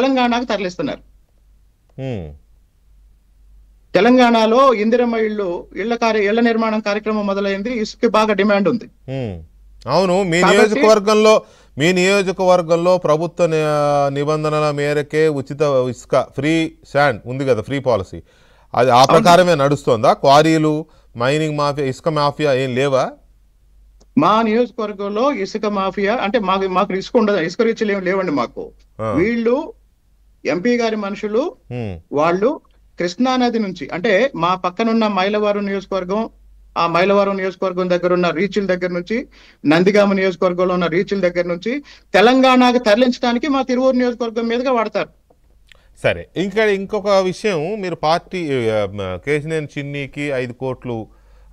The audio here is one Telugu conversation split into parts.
తెలంగాణకు తరలిస్తున్నారు. ఉమ్, తెలంగాణలో ఇందిరమ్మ ఇళ్ల నిర్మాణం కార్యక్రమం మొదలైంది. ఇసుక బాగా డిమాండ్ ఉంది. ఉమ్. అవును, కాబట్టి మీ నియోజకవర్గంలో ప్రభుత్వ నిబంధనల మేరకే ఉచిత ఇసుక ఫ్రీ శాండ్ ఉంది కదా, ఫ్రీ పాలసీ, అది ఆ ప్రకారమే నడుస్తుందా? క్వారీలు, మైనింగ్ మాఫియా, ఇసుక మాఫియా ఏం లేవా? మా నియోజకవర్గంలో ఇసుక మాఫియా అంటే మాకు ఇసుక ఉండదు, ఇసుక రీచ్లు ఏమి లేవండి మాకు. వీళ్ళు ఎంపీ గారి మనుషులు, వాళ్ళు కృష్ణానది నుంచి అంటే మా పక్కనున్న మైలవరం నియోజకవర్గం, ఆ మైలవరం నియోజకవర్గం దగ్గర ఉన్న రీచ్ల దగ్గర నుంచి, నందిగామ నియోజకవర్గంలో ఉన్న రీచ్ల దగ్గర నుంచి తెలంగాణకు తరలించడానికి మా తిరువూరు నియోజకవర్గం మీదుగా వాడతారు. సరే, ఇంకొక విషయం, మీరు పార్టీ కేశినేని చిన్నికి 5 కోట్లు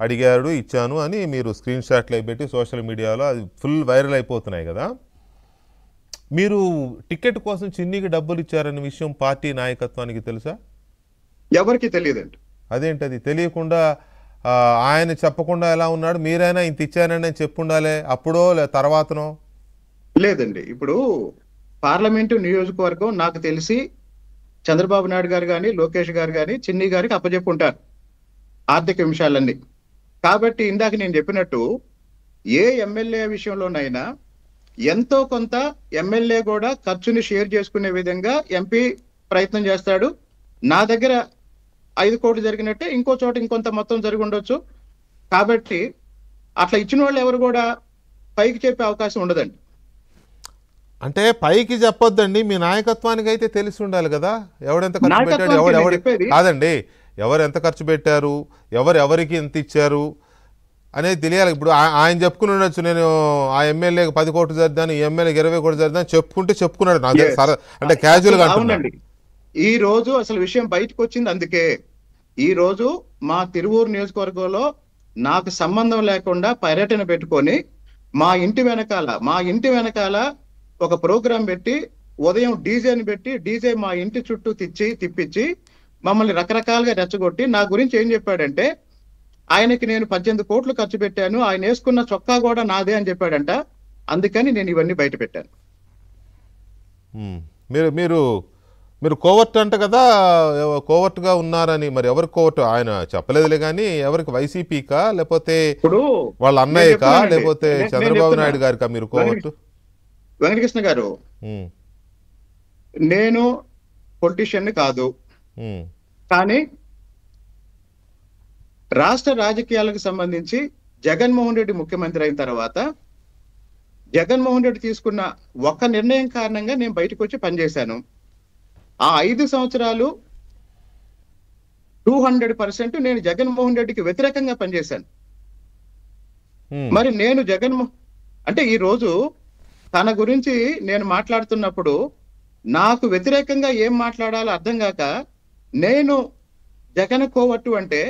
అడిగాడు, ఇచ్చాను అని మీరు స్క్రీన్ షాట్లు పెట్టి సోషల్ మీడియాలో అది ఫుల్ వైరల్ అయిపోతున్నాయి కదా. మీరు టికెట్ కోసం చిన్నికి డబ్బులు ఇచ్చారనే విషయం పార్టీ నాయకత్వానికి తెలుసా? ఎవరికి తెలియదండి. అదేంటది తెలియకుండా ఆయన చెప్పకుండా ఎలా ఉన్నాడు? మీరైనా ఇంత ఇచ్చానని చెప్పుండాలే, అప్పుడో తర్వాతనో? లేదండి, ఇప్పుడు పార్లమెంటు నియోజకవర్గం నాకు తెలిసి చంద్రబాబు నాయుడు గారు కానీ, లోకేష్ గారు కానీ చిన్ని గారికి అప్పచెప్పుంటారు ఆర్థిక విషయాలన్నీ. కాబట్టి ఇందాక నేను చెప్పినట్టు ఏ ఎమ్మెల్యే విషయంలోనైనా ఎంతో కొంత ఎమ్మెల్యే కూడా ఖర్చుని షేర్ చేసుకునే విధంగా ఎంపీ ప్రయత్నం చేస్తాడు. నా దగ్గర 5 కోట్లు జరిగినట్టే ఇంకో చోట ఇంకొంత మొత్తం జరిగి ఉండొచ్చు. కాబట్టి అట్లా ఇచ్చిన వాళ్ళు ఎవరు కూడా పైకి చెప్పే అవకాశం ఉండదండి. అంటే పైకి చెప్పొద్దండి, మీ నాయకత్వానికి అయితే తెలిసి ఉండాలి కదా, ఎవడెంత ఖర్చు పెట్టాడు, కాదండి, ఎవరు ఎంత ఖర్చు పెట్టారు, ఎవరికి ఎంత ఇచ్చారు అనేది తెలియాలి. ఇప్పుడు ఆయన చెప్పుకుని ఉండొచ్చు, నేను ఆ ఎమ్మెల్యేకి 10 కోట్లు జరిదాను, ఈ ఎమ్మెల్యేకి 20 కోట్లు జరిదాను చెప్పుకున్నాడు, నాకు అంటే క్యాజువల్ గా. అవునండి, ఈ రోజు అసలు విషయం బయటకు వచ్చింది అందుకే. ఈ రోజు మా తిరువూరు నియోజకవర్గంలో నాకు సంబంధం లేకుండా పర్యటన పెట్టుకొని మా ఇంటి వెనకాల ఒక ప్రోగ్రాం పెట్టి ఉదయం డీజేని పెట్టి డీజే మా ఇంటి చుట్టూ తిప్పించి మమ్మల్ని రకరకాలుగా రెచ్చగొట్టి నా గురించి ఏం చెప్పాడంటే, ఆయనకి నేను 18 కోట్లు ఖర్చు పెట్టాను, ఆయన వేసుకున్న చొక్కా కూడా నాదే అని చెప్పాడంట. అందుకని నేను ఇవన్నీ బయట పెట్టాను. మీరు కోవర్ట్ అంట కదా, కోవర్ట్గా ఉన్నారని. మరి ఎవరికి కోవర్ట్ ఆయన చెప్పలేదులే, కానీ ఎవరికి, వైసీపీకా లేకపోతే వాళ్ళ అన్నయ్యకా లేకపోతే చంద్రబాబు నాయుడు గారికా మీరు కోవర్ట్? వెంకటకృష్ణ గారు, నేను పొలిటీషియన్ కాదు, కానీ రాష్ట్ర రాజకీయాలకు సంబంధించి జగన్మోహన్ రెడ్డి ముఖ్యమంత్రి అయిన తర్వాత జగన్మోహన్ రెడ్డి తీసుకున్న ఒక్క నిర్ణయం కారణంగా నేను బయటకు వచ్చి పనిచేశాను. ఆ 5 సంవత్సరాలు 200% నేను జగన్మోహన్ రెడ్డికి వ్యతిరేకంగా పనిచేశాను. మరి నేను అంటే ఈ రోజు తన గురించి నేను మాట్లాడుతున్నప్పుడు నాకు వ్యతిరేకంగా ఏం మాట్లాడాలో అర్థం కాక, నేను జగన్ కోవట్టు అంటే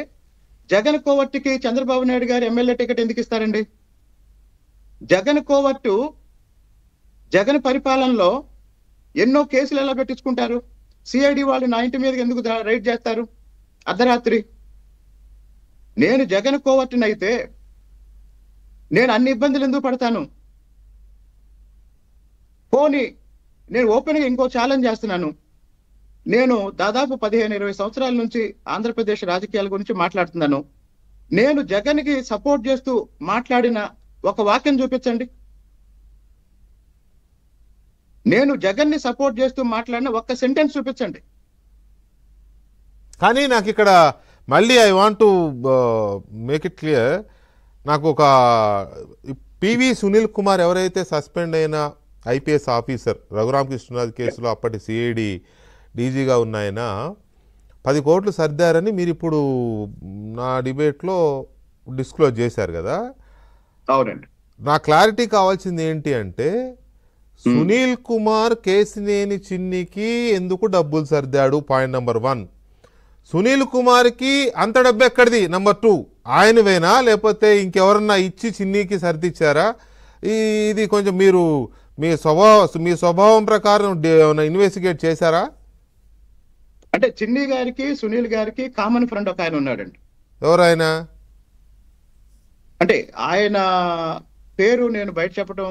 జగన్ కోవట్టుకి చంద్రబాబు నాయుడు గారు ఎమ్మెల్యే టికెట్ ఎందుకు ఇస్తారండి? జగన్ కోవట్టు జగన్ పరిపాలనలో ఎన్నో కేసులు ఎలా పెట్టించుకుంటారు? సిఐడి వాళ్ళు నా ఇంటి మీద ఎందుకు రైడ్ చేస్తారు అర్ధరాత్రి? నేను జగన్ కోవట్టునైతే నేను అన్ని ఇబ్బందులు ఎందుకు పడతాను? పోనీ నేను ఓపెన్ గా ఇంకో ఛాలెంజ్ చేస్తున్నాను. నేను దాదాపు 15-20 సంవత్సరాల నుంచి ఆంధ్రప్రదేశ్ రాజకీయాల గురించి మాట్లాడుతున్నాను. నేను జగన్ కి సపోర్ట్ చేస్తూ మాట్లాడిన ఒక వాక్యం చూపించండి. నేను జగన్ ని సపోర్ట్ చేస్తూ మాట్లాడిన ఒక్క సెంటెన్స్ చూపించండి. కానీ నాకు ఇక్కడ మళ్ళీ I want to make it clear, నాకు ఒక పివి సునీల్ కుమార్ ఎవరైతే సస్పెండ్ అయిన ఐపీఎస్ ఆఫీసర్ రఘురామకృష్ణరాజు కేసులో అప్పటి సిఐడి డీజీగా ఉన్నాయన 10 కోట్లు సర్దారని మీరు ఇప్పుడు నా డిబేట్లో డిస్క్లోజ్ చేశారు కదా. అవునండి, నా క్లారిటీ కావాల్సింది ఏంటి అంటే, సునీల్ కుమార్ కేశినేని చిన్నికి ఎందుకు డబ్బులు సర్దాడు? Point number 1. సునీల్ కుమార్కి అంత డబ్బు ఎక్కడిది? నెంబర్ 2, ఆయనవేనా లేకపోతే ఇంకెవరన్నా ఇచ్చి చిన్నికి సర్దిచ్చారా? ఇది కొంచెం మీరు మీ స్వభావం ప్రకారం ఇన్వెస్టిగేట్ చేశారా? అంటే చిన్ని గారికి సునీల్ గారికి కామన్ ఫ్రెండ్ ఒక ఆయన ఉన్నాడండి. ఎవరైనా? అంటే ఆయన పేరు నేను బయట చెప్పడం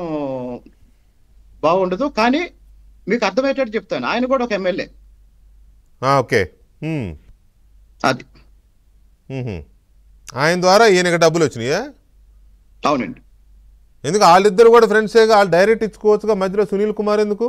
బాగుండదు, కానీ మీకు అర్థమయ్యేటట్టు చెప్తాను. ఆయన కూడా ఒక ఎమ్మెల్యే. ఓకే. అది ఆయన ద్వారా ఈయనకి డబ్బులు వచ్చినాయా? అవునండి. ఎందుకు వాళ్ళిద్దరు కూడా ఫ్రెండ్సేగా, వాళ్ళు డైరెక్ట్ ఇచ్చుకోవచ్చుగా, మధ్యలో సునీల్ కుమార్ ఎందుకు?